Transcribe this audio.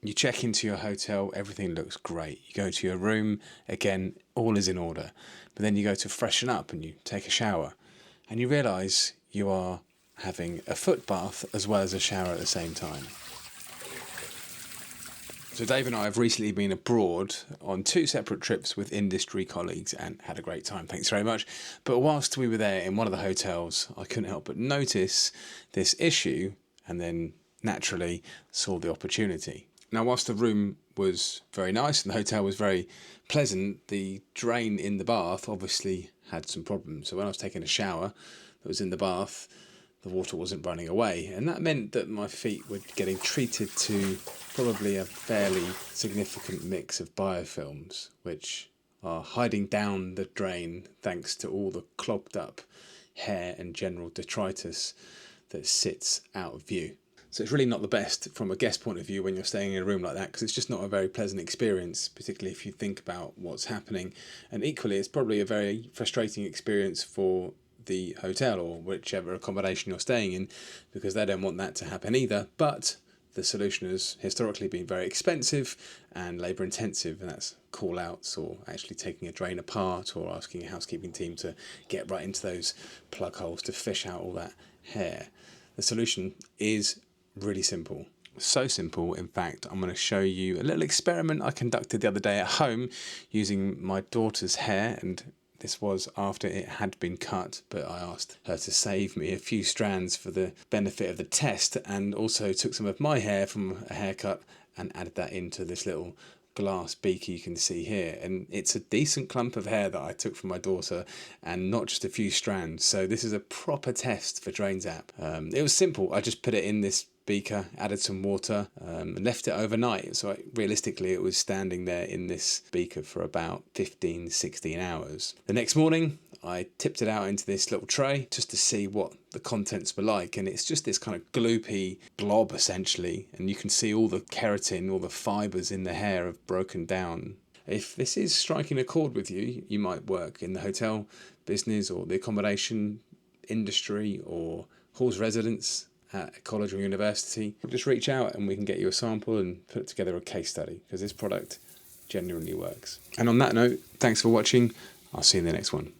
You check into your hotel, everything looks great. You go to your room, again, all is in order. But then you go to freshen up and you take a shower, and you realise you are having a foot bath as well as a shower at the same time. So Dave and I have recently been abroad on 2 separate trips with industry colleagues and had a great time, thanks very much. But whilst we were there in one of the hotels, I couldn't help but notice this issue and then naturally saw the opportunity. Now, whilst the room was very nice and the hotel was very pleasant, the drain in the bath obviously had some problems. So when I was taking a shower that was in the bath, the water wasn't running away, and that meant that my feet were getting treated to probably a fairly significant mix of biofilms, which are hiding down the drain thanks to all the clogged up hair and general detritus that sits out of view. So it's really not the best from a guest point of view when you're staying in a room like that, because it's just not a very pleasant experience, particularly if you think about what's happening. And equally, it's probably a very frustrating experience for the hotel or whichever accommodation you're staying in, because they don't want that to happen either. But the solution has historically been very expensive and labour intensive, and that's call outs or actually taking a drain apart or asking a housekeeping team to get right into those plug holes to fish out all that hair. The solution is really simple. So simple, in fact, I'm going to show you a little experiment I conducted the other day at home using my daughter's hair, and this was after it had been cut, but I asked her to save me a few strands for the benefit of the test, and also took some of my hair from a haircut and added that into this little glass beaker you can see here. And it's a decent clump of hair that I took from my daughter, and not just a few strands. So this is a proper test for Drainzap. It was simple. I just put it in this beaker, added some water, and left it overnight. So realistically, it was standing there in this beaker for about 15-16 hours. The next morning, I tipped it out into this little tray just to see what the contents were like, and it's just this kind of gloopy blob essentially, and you can see all the keratin, all the fibres in the hair have broken down. If this is striking a chord with you, you might work in the hotel business or the accommodation industry or halls residence at a college or university. Just reach out and we can get you a sample and put together a case study, because this product genuinely works. And on that note, thanks for watching. I'll see you in the next one.